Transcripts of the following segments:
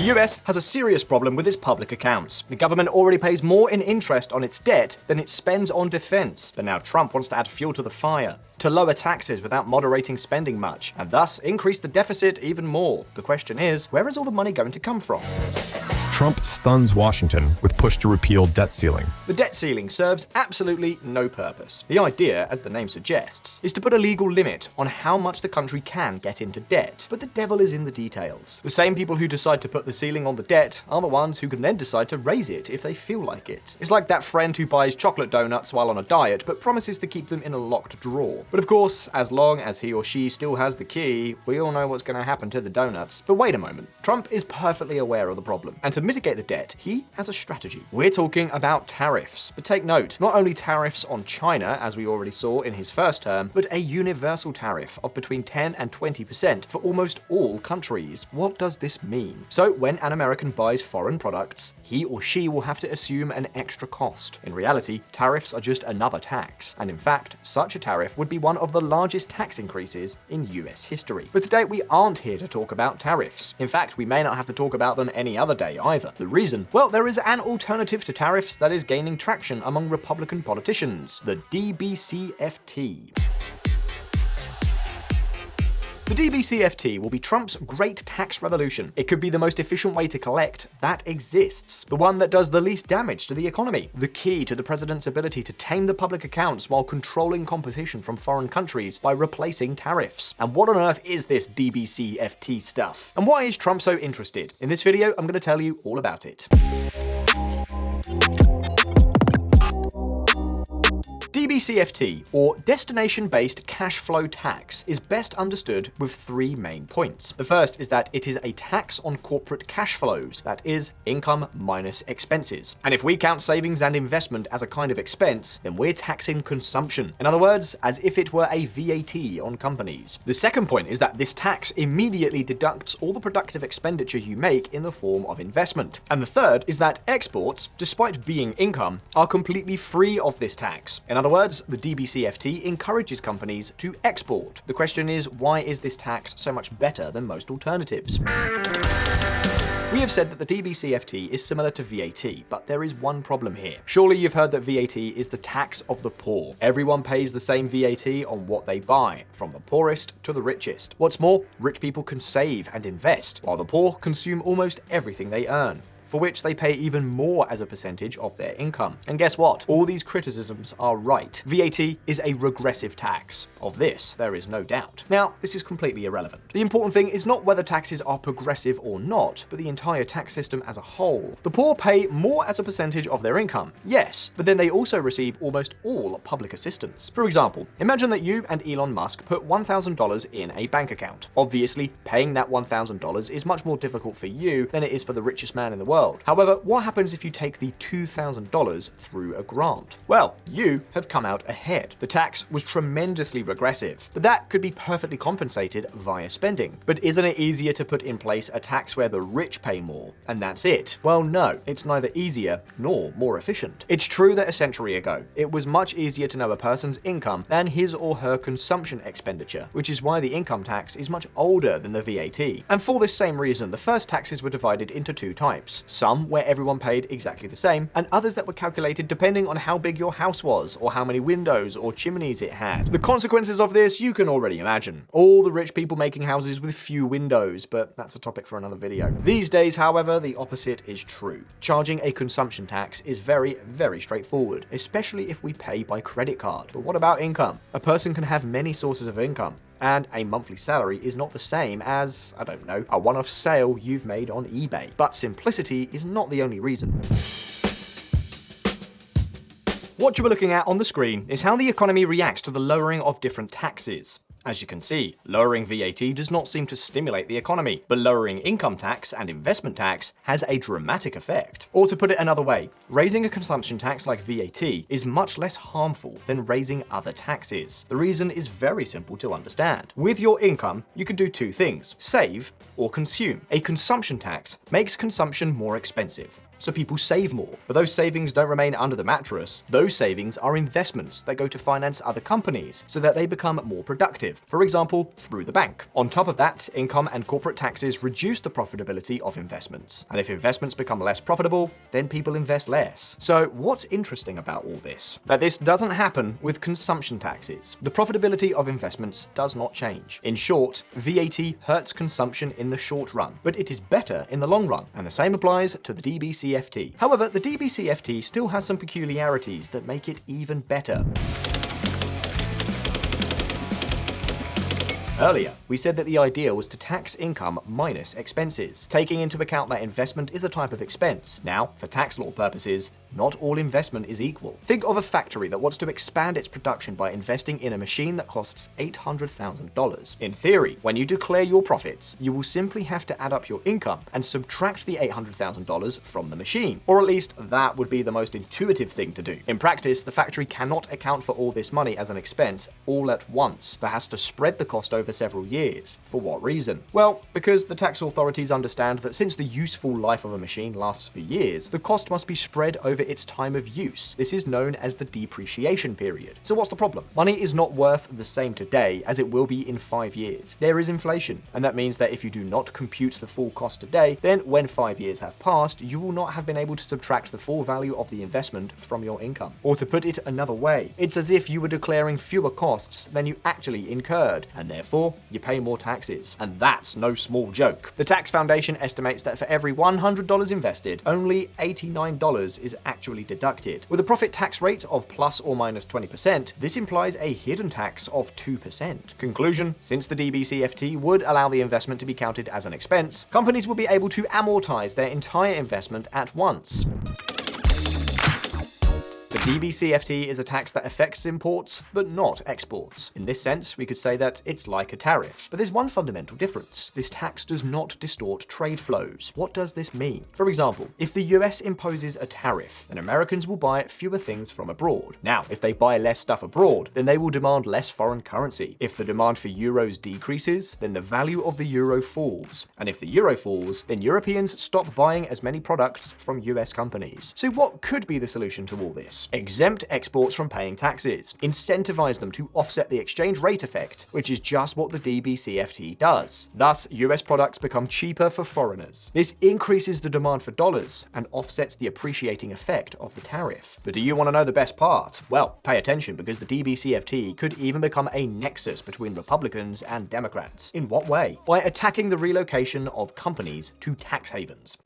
The US has a serious problem with its public accounts. The government already pays more in interest on its debt than it spends on defense, but now Trump wants to add fuel to the fire, to lower taxes without moderating spending much, and thus increase the deficit even more. The question is, where is all the money going to come from? Trump stuns Washington with push to repeal debt ceiling. The debt ceiling serves absolutely no purpose. The idea, as the name suggests, is to put a legal limit on how much the country can get into debt. But the devil is in the details. The same people who decide to put the ceiling on the debt are the ones who can then decide to raise it if they feel like it. It's like that friend who buys chocolate donuts while on a diet but promises to keep them in a locked drawer. But of course, as long as he or she still has the key, we all know what's going to happen to the donuts. But wait a moment. Trump is perfectly aware of the problem, and to mitigate the debt, he has a strategy. We're talking about tariffs. But take note, not only tariffs on China, as we already saw in his first term, but a universal tariff of between 10 and 20% for almost all countries. What does this mean? So when an American buys foreign products, he or she will have to assume an extra cost. In reality, tariffs are just another tax, and in fact, such a tariff would be one of the largest tax increases in US history. But today we aren't here to talk about tariffs. In fact, we may not have to talk about them any other day either. The reason? Well, there is an alternative to tariffs that is gaining traction among Republican politicians, the DBCFT. The DBCFT will be Trump's great tax revolution. It could be the most efficient way to collect that exists, the one that does the least damage to the economy, the key to the president's ability to tame the public accounts while controlling competition from foreign countries by replacing tariffs. And what on earth is this DBCFT stuff? And why is Trump so interested? In this video, I'm going to tell you all about it. DBCFT, or Destination-Based Cash Flow Tax, is best understood with three main points. The first is that it is a tax on corporate cash flows, that is, income minus expenses. And if we count savings and investment as a kind of expense, then we're taxing consumption. In other words, as if it were a VAT on companies. The second point is that this tax immediately deducts all the productive expenditure you make in the form of investment. And the third is that exports, despite being income, are completely free of this tax. In other words, the DBCFT encourages companies to export. The question is, why is this tax so much better than most alternatives? We have said that the DBCFT is similar to VAT, but there is one problem here. Surely you've heard that VAT is the tax of the poor. Everyone pays the same VAT on what they buy, from the poorest to the richest. What's more, rich people can save and invest, while the poor consume almost everything they earn, for which they pay even more as a percentage of their income. And guess what? All these criticisms are right. VAT is a regressive tax. Of this, there is no doubt. Now, this is completely irrelevant. The important thing is not whether taxes are progressive or not, but the entire tax system as a whole. The poor pay more as a percentage of their income, yes, but then they also receive almost all public assistance. For example, imagine that you and Elon Musk put $1,000 in a bank account. Obviously, paying that $1,000 is much more difficult for you than it is for the richest man in the world. However, what happens if you take the $2,000 through a grant? Well, you have come out ahead. The tax was tremendously regressive, but that could be perfectly compensated via spending. But isn't it easier to put in place a tax where the rich pay more, and that's it? Well, no, it's neither easier nor more efficient. It's true that a century ago, it was much easier to know a person's income than his or her consumption expenditure, which is why the income tax is much older than the VAT. And for this same reason, the first taxes were divided into two types. Some where everyone paid exactly the same, and others that were calculated depending on how big your house was, or how many windows or chimneys it had. The consequences of this you can already imagine. All the rich people making houses with few windows, but that's a topic for another video. These days, however, the opposite is true. Charging a consumption tax is very, very straightforward, especially if we pay by credit card. But what about income? A person can have many sources of income, and a monthly salary is not the same as, I don't know, a one-off sale you've made on eBay. But simplicity is not the only reason. What you are looking at on the screen is how the economy reacts to the lowering of different taxes. As you can see, lowering VAT does not seem to stimulate the economy, but lowering income tax and investment tax has a dramatic effect. Or to put it another way, raising a consumption tax like VAT is much less harmful than raising other taxes. The reason is very simple to understand. With your income, you can do two things: save or consume. A consumption tax makes consumption more expensive. so people save more. But those savings don't remain under the mattress. Those savings are investments that go to finance other companies so that they become more productive, for example, through the bank. On top of that, income and corporate taxes reduce the profitability of investments. And if investments become less profitable, then people invest less. So what's interesting about all this? That this doesn't happen with consumption taxes. The profitability of investments does not change. In short, VAT hurts consumption in the short run, but it is better in the long run, and the same applies to the DBCFT. However, the DBCFT still has some peculiarities that make it even better. Earlier, we said that the idea was to tax income minus expenses, taking into account that investment is a type of expense. Now, for tax law purposes, not all investment is equal. Think of a factory that wants to expand its production by investing in a machine that costs $800,000. In theory, when you declare your profits, you will simply have to add up your income and subtract the $800,000 from the machine. Or at least that would be the most intuitive thing to do. In practice, the factory cannot account for all this money as an expense all at once, but has to spread the cost over several years. For what reason? Well, because the tax authorities understand that since the useful life of a machine lasts for years, the cost must be spread over its time of use. This is known as the depreciation period. So what's the problem? Money is not worth the same today as it will be in 5 years. There is inflation, and that means that if you do not compute the full cost today, then when 5 years have passed, you will not have been able to subtract the full value of the investment from your income. Or to put it another way, it's as if you were declaring fewer costs than you actually incurred, and therefore you pay more taxes. And that's no small joke. The Tax Foundation estimates that for every $100 invested, only $89 is actually deducted. With a profit tax rate of plus or minus 20%, this implies a hidden tax of 2%. Conclusion: since the DBCFT would allow the investment to be counted as an expense, companies will be able to amortize their entire investment at once. The DBCFT is a tax that affects imports, but not exports. In this sense, we could say that it's like a tariff. But there's one fundamental difference. This tax does not distort trade flows. What does this mean? For example, if the US imposes a tariff, then Americans will buy fewer things from abroad. Now, if they buy less stuff abroad, then they will demand less foreign currency. If the demand for euros decreases, then the value of the euro falls. And if the euro falls, then Europeans stop buying as many products from US companies. So what could be the solution to all this? Exempt exports from paying taxes. Incentivize them to offset the exchange rate effect, which is just what the DBCFT does. Thus, US products become cheaper for foreigners. This increases the demand for dollars and offsets the appreciating effect of the tariff. But do you want to know the best part? Well, pay attention, because the DBCFT could even become a nexus between Republicans and Democrats. In what way? By attacking the relocation of companies to tax havens.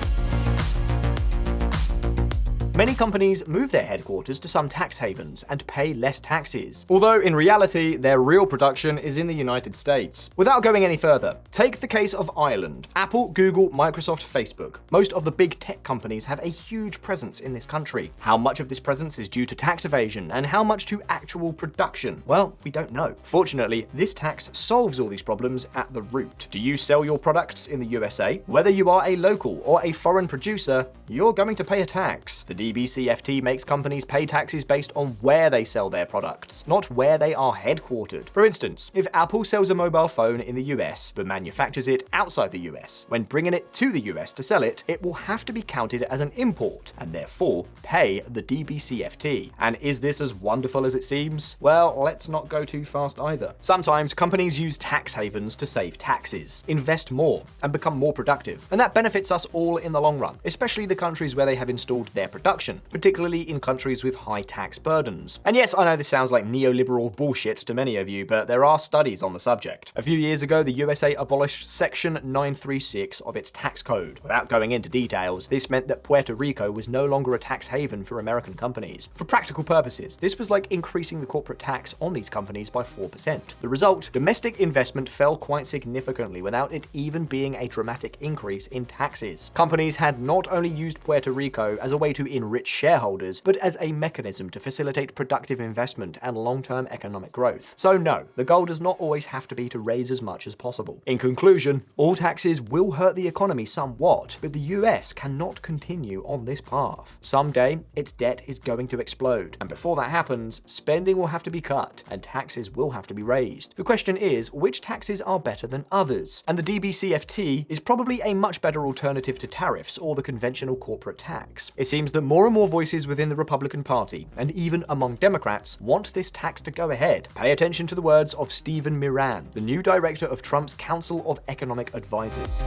Many companies move their headquarters to some tax havens and pay less taxes, although in reality, their real production is in the United States. Without going any further, take the case of Ireland. Apple, Google, Microsoft, Facebook. Most of the big tech companies have a huge presence in this country. How much of this presence is due to tax evasion and how much to actual production? Well, we don't know. Fortunately, this tax solves all these problems at the root. Do you sell your products in the USA? Whether you are a local or a foreign producer, you're going to pay a tax. The DBCFT makes companies pay taxes based on where they sell their products, not where they are headquartered. For instance, if Apple sells a mobile phone in the US but manufactures it outside the US, when bringing it to the US to sell it, it will have to be counted as an import and therefore pay the DBCFT. And is this as wonderful as it seems? Well, let's not go too fast either. Sometimes companies use tax havens to save taxes, invest more, and become more productive. And that benefits us all in the long run, especially the countries where they have installed their production, particularly in countries with high tax burdens. And yes, I know this sounds like neoliberal bullshit to many of you, but there are studies on the subject. A few years ago, the USA abolished Section 936 of its tax code. Without going into details, this meant that Puerto Rico was no longer a tax haven for American companies. For practical purposes, this was like increasing the corporate tax on these companies by 4%. The result, domestic investment fell quite significantly without it even being a dramatic increase in taxes. Companies had not only used Puerto Rico as a way to enrich shareholders, but as a mechanism to facilitate productive investment and long-term economic growth. So no, the goal does not always have to be to raise as much as possible. In conclusion, all taxes will hurt the economy somewhat, but the US cannot continue on this path. Someday, its debt is going to explode, and before that happens, spending will have to be cut, and taxes will have to be raised. The question is, which taxes are better than others? And the DBCFT is probably a much better alternative to tariffs or the conventional corporate tax. It seems that more and more voices within the Republican Party, and even among Democrats, want this tax to go ahead. Pay attention to the words of Stephen Miran, the new director of Trump's Council of Economic Advisors.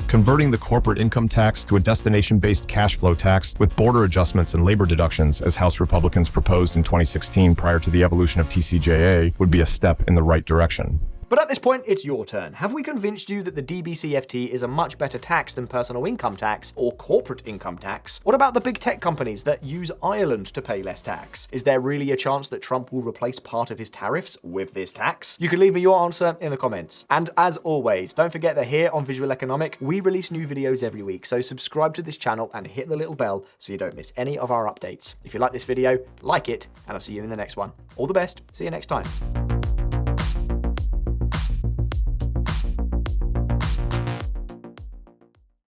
Converting the corporate income tax to a destination-based cash flow tax with border adjustments and labor deductions, as House Republicans proposed in 2016 prior to the evolution of TCJA, would be a step in the right direction. But at this point, it's your turn. Have we convinced you that the DBCFT is a much better tax than personal income tax or corporate income tax? What about the big tech companies that use Ireland to pay less tax? Is there really a chance that Trump will replace part of his tariffs with this tax? You can leave me your answer in the comments. And as always, don't forget that here on Visualeconomik, we release new videos every week, so subscribe to this channel and hit the little bell so you don't miss any of our updates. If you like this video, like it, and I'll see you in the next one. All the best. See you next time.